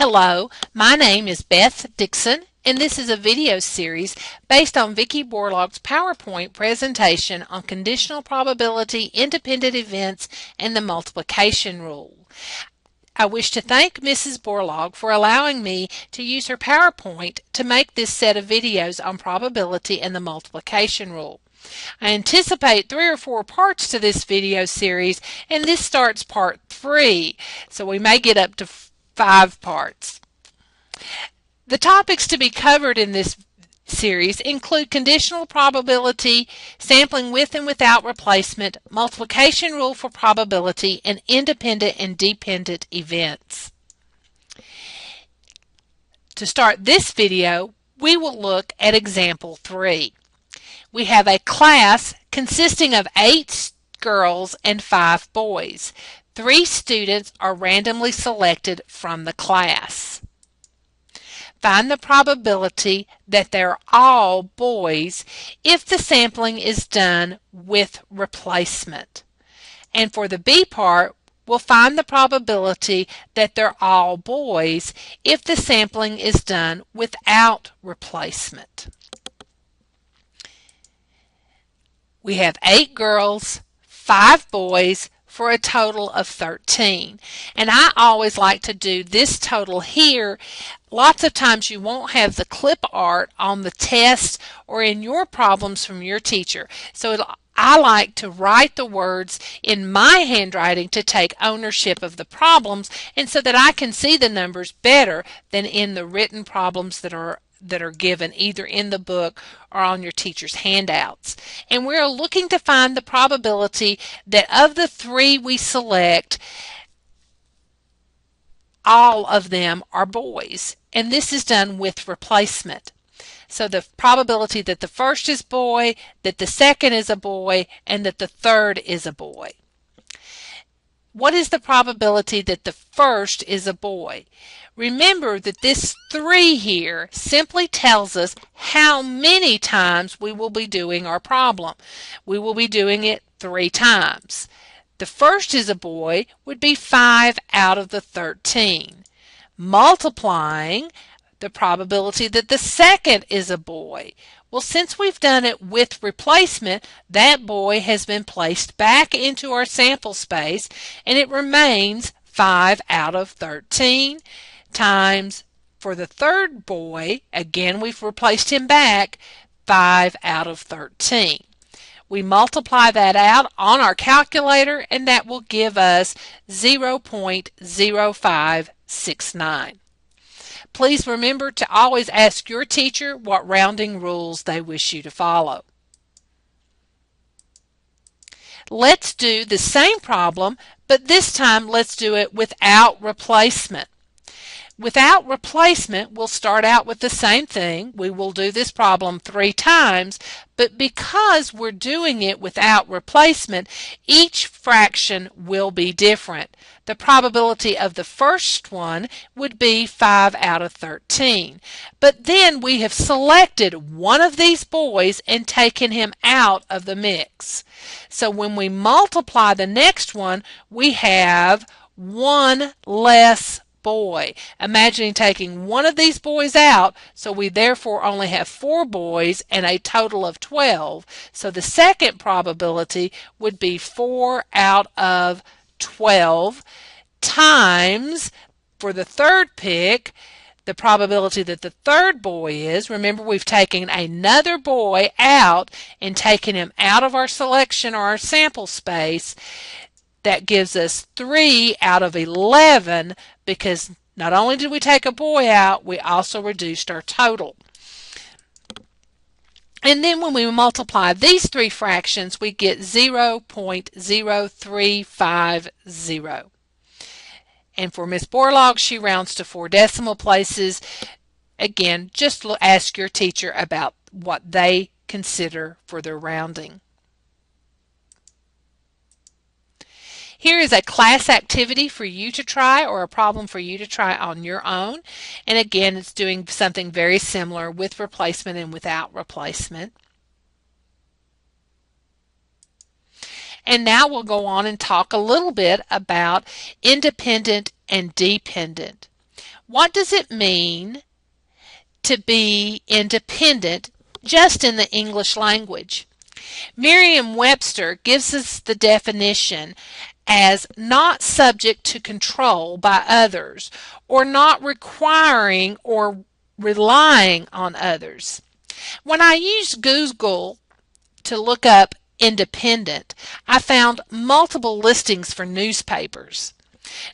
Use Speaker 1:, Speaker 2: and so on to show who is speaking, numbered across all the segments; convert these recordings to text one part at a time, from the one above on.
Speaker 1: Hello, my name is Beth Dixon, and this is a video series based on Vicki Borlaug's PowerPoint presentation on conditional probability, independent events, and the multiplication rule. I wish to thank Mrs. Borlaug for allowing me to use her PowerPoint to make this set of videos on probability and the multiplication rule. I anticipate 3 or 4 parts to this video series, and this starts part 3, so we may get up to 5 parts. The topics to be covered in this series include conditional probability, sampling with and without replacement, multiplication rule for probability, and independent and dependent events. To start this video, we will look at example 3. We have a class consisting of 8 girls and 5 boys. 3 students are randomly selected from the class. Find the probability that they're all boys if the sampling is done with replacement. And for the B part, we'll find the probability that they're all boys if the sampling is done without replacement. We have 8 girls, 5 boys, for a total of 13. And I always like to do this total here. Lots of times you won't have the clip art on the test or in your problems from your teacher. So I like to write the words in my handwriting to take ownership of the problems, and so that I can see the numbers better than in the written problems that are given either in the book or on your teacher's handouts. And we're looking to find the probability that of the 3 we select, all of them are boys. And this is done with replacement. So the probability that the first is boy, that the second is a boy, and that the third is a boy. What is the probability that the first is a boy? Remember that this 3 here simply tells us how many times we will be doing our problem. We will be doing it 3 times. The first is a boy would be 5 out of the 13. Multiplying the probability that the second is a boy. Well, since we've done it with replacement, that boy has been placed back into our sample space, and it remains 5 out of 13 times, for the third boy, again we've replaced him back, 5 out of 13. We multiply that out on our calculator, and that will give us 0.0569. Please remember to always ask your teacher what rounding rules they wish you to follow. Let's do the same problem, but this time let's do it without replacement. Without replacement, we'll start out with the same thing. We will do this problem 3 times, but because we're doing it without replacement, each fraction will be different. The probability of the first one would be 5 out of 13. But then we have selected one of these boys and taken him out of the mix. So when we multiply the next one, we have 1 less boy. Imagining taking one of these boys out, so we therefore only have 4 boys and a total of 12. So the second probability would be 4 out of 12 times, for the third pick, the probability that the third boy is, remember we've taken another boy out and taken him out of our selection or our sample space. That gives us 3 out of 11, because not only did we take a boy out, we also reduced our total. And then when we multiply these 3 fractions, we get 0.0350. And for Miss Borlaug, she rounds to 4 decimal places. Again, just ask your teacher about what they consider for their rounding. Here is a class activity for you to try, or a problem for you to try on your own. And again, it's doing something very similar with replacement and without replacement. And now we'll go on and talk a little bit about independent and dependent. What does it mean to be independent just in the English language? Merriam-Webster gives us the definition as not subject to control by others or not requiring or relying on others. When I used Google to look up independent, I found multiple listings for newspapers.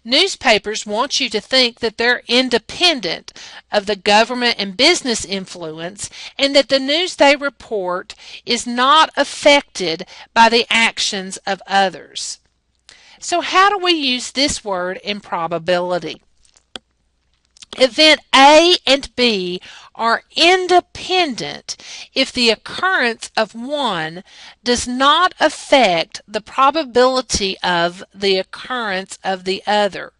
Speaker 1: Newspapers want you to think that they're independent of the government and business influence and that the news they report is not affected by the actions of others. So how do we use this word in probability? Event A and B are independent if the occurrence of one does not affect the probability of the occurrence of the other.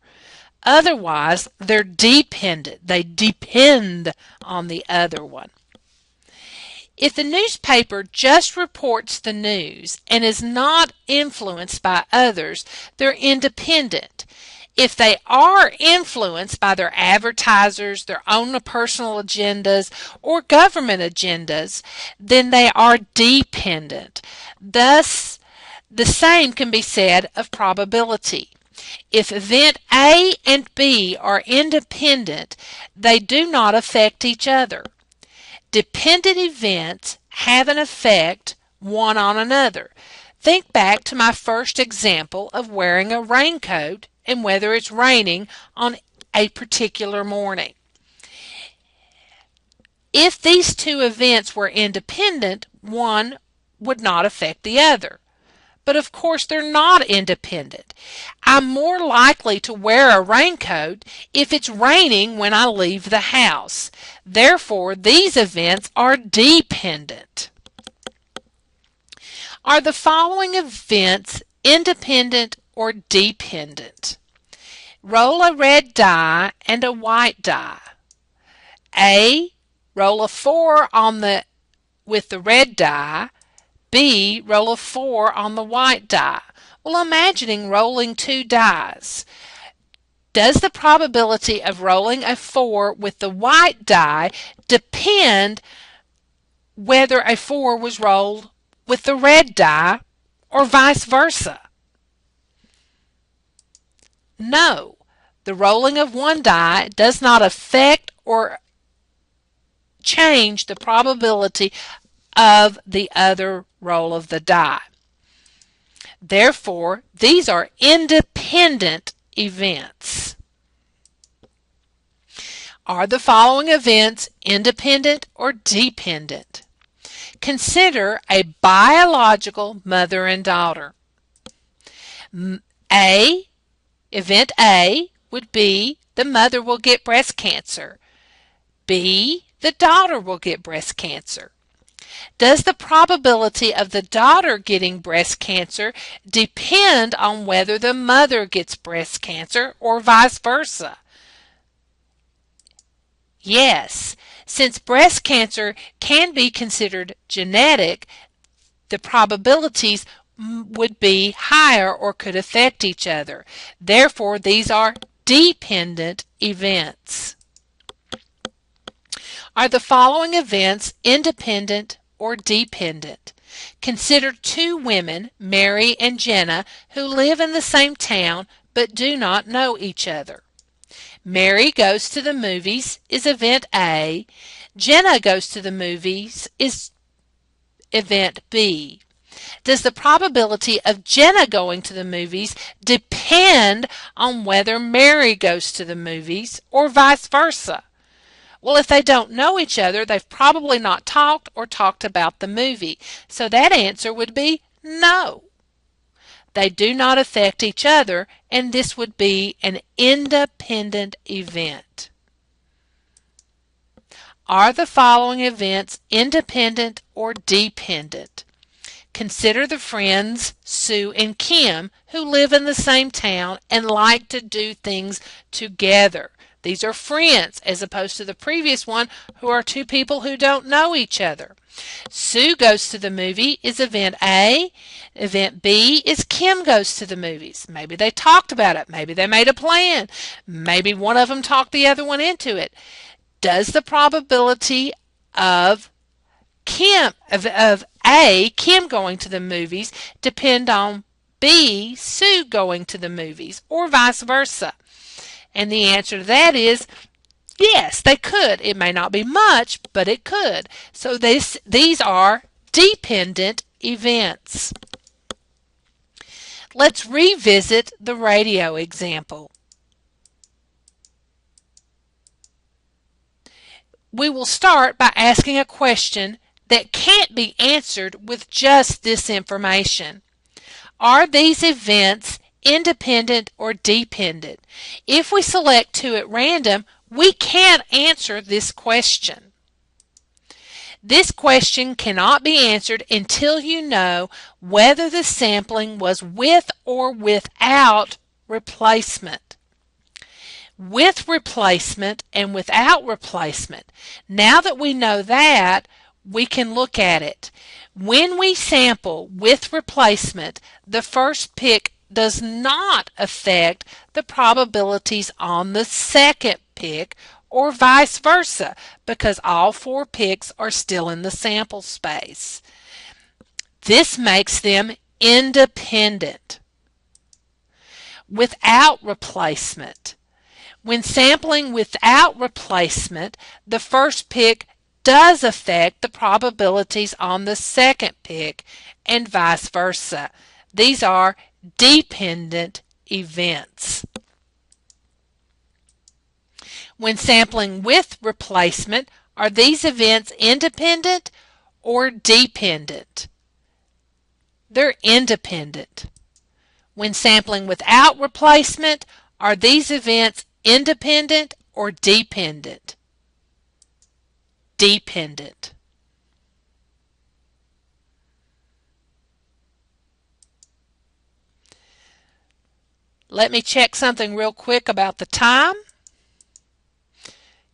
Speaker 1: Otherwise, they're dependent. They depend on the other one. If the newspaper just reports the news and is not influenced by others, they're independent. If they are influenced by their advertisers, their own personal agendas, or government agendas, then they are dependent. Thus, the same can be said of probability. If event A and B are independent, they do not affect each other. Dependent events have an effect one on another. Think back to my first example of wearing a raincoat and whether it's raining on a particular morning. If these two events were independent, one would not affect the other. But of course they're not independent. I'm more likely to wear a raincoat if it's raining when I leave the house. Therefore, these events are dependent. Are the following events independent or dependent? Roll a red die and a white die. A. Roll a 4 with the red die. B. Roll a 4 on the white die. Well, imagining rolling two dies. Does the probability of rolling a 4 with the white die depend whether a 4 was rolled with the red die or vice versa? No. The rolling of one die does not affect or change the probability of the other roll of the die. Therefore, these are independent events. Are the following events independent or dependent? Consider a biological mother and daughter. Event A would be the mother will get breast cancer. B, the daughter will get breast cancer. Does the probability of the daughter getting breast cancer depend on whether the mother gets breast cancer or vice versa? Yes. Since breast cancer can be considered genetic, the probabilities would be higher or could affect each other. Therefore, these are dependent events. Are the following events independent or dependent? Consider two women, Mary and Jenna, who live in the same town but do not know each other. Mary goes to the movies is event A. Jenna goes to the movies is event B. Does the probability of Jenna going to the movies depend on whether Mary goes to the movies or vice versa? Well, if they don't know each other, they've probably not talked or talked about the movie. So that answer would be no. They do not affect each other, and this would be an independent event. Are the following events independent or dependent? Consider the friends Sue and Kim who live in the same town and like to do things together. These are friends, as opposed to the previous one, who are two people who don't know each other. Sue goes to the movie is event A. Event B is Kim goes to the movies. Maybe they talked about it. Maybe they made a plan. Maybe one of them talked the other one into it. Does the probability of A, Kim going to the movies, depend on B, Sue going to the movies, or vice versa? And the answer to that is yes, they could. It may not be much, but it could. So these are dependent events. Let's revisit the radio example. We will start by asking a question that can't be answered with just this information. Are these events independent or dependent? If we select two at random, we can't answer this question. This question cannot be answered until you know whether the sampling was with or without replacement. With replacement and without replacement. Now that we know that, we can look at it. When we sample with replacement, the first pick does not affect the probabilities on the second pick, or vice versa, because all four picks are still in the sample space. This makes them independent. Without replacement. When sampling without replacement, the first pick does affect the probabilities on the second pick, and vice versa. These are dependent events. When sampling with replacement, are these events independent or dependent? They're independent. When sampling without replacement, are these events independent or dependent? Dependent. Let me check something real quick about the time.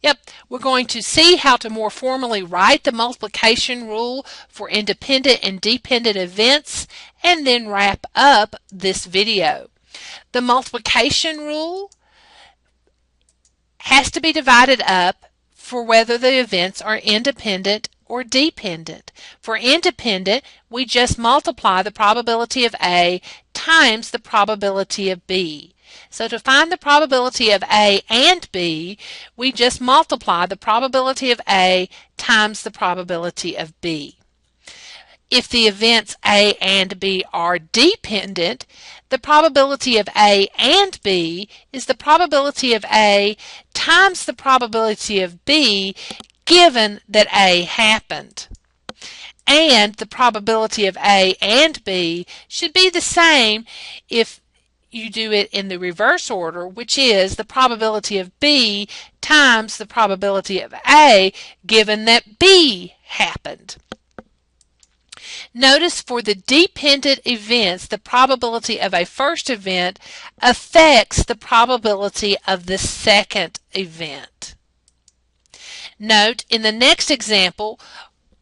Speaker 1: Yep, we're going to see how to more formally write the multiplication rule for independent and dependent events and then wrap up this video. The multiplication rule has to be divided up for whether the events are independent or dependent. For independent, we just multiply the probability of A times the probability of B. So to find the probability of A and B, we just multiply the probability of A times the probability of B. If the events A and B are dependent, the probability of A and B is the probability of A times the probability of B given that A happened. And the probability of A and B should be the same if you do it in the reverse order, which is the probability of B times the probability of A given that B happened. Notice for the dependent events, the probability of a first event affects the probability of the second event. Note in the next example,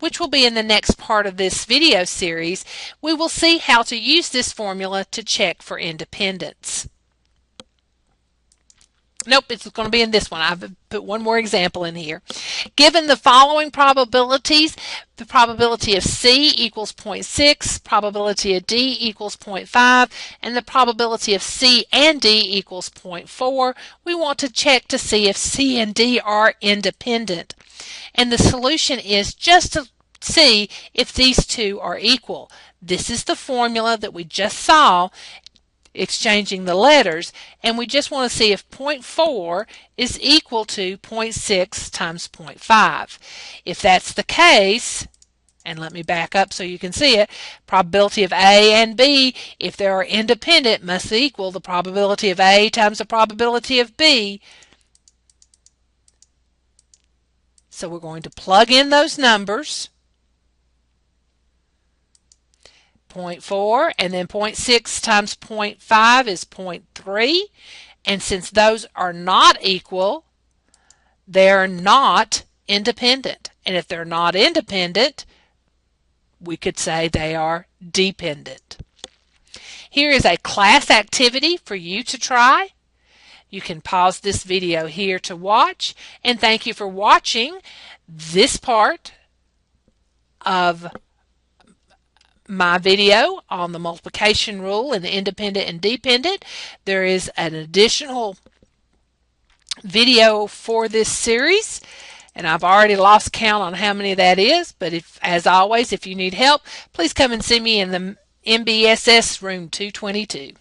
Speaker 1: which will be in the next part of this video series, we will see how to use this formula to check for independence. Nope, it's going to be in this one. I've put one more example in here. Given the following probabilities, the probability of C equals 0.6, probability of D equals 0.5, and the probability of C and D equals 0.4, we want to check to see if C and D are independent. And the solution is just to see if these two are equal. This is the formula that we just saw, exchanging the letters, and we just want to see if 0.4 is equal to 0.6 times 0.5. If that's the case, and let me back up so you can see it, probability of A and B, if they are independent, must equal the probability of A times the probability of B. So we're going to plug in those numbers. 0.4 and then 0.6 times 0.5 is 0.3, and since those are not equal, they're not independent. And if they're not independent, we could say they are dependent. Here is a class activity for you to try. You can pause this video here to watch, and thank you for watching this part of my video on the multiplication rule and the independent and dependent. There is an additional video for this series, and I've already lost count on how many that is, but as always, if you need help, please come and see me in the MBSS room 222.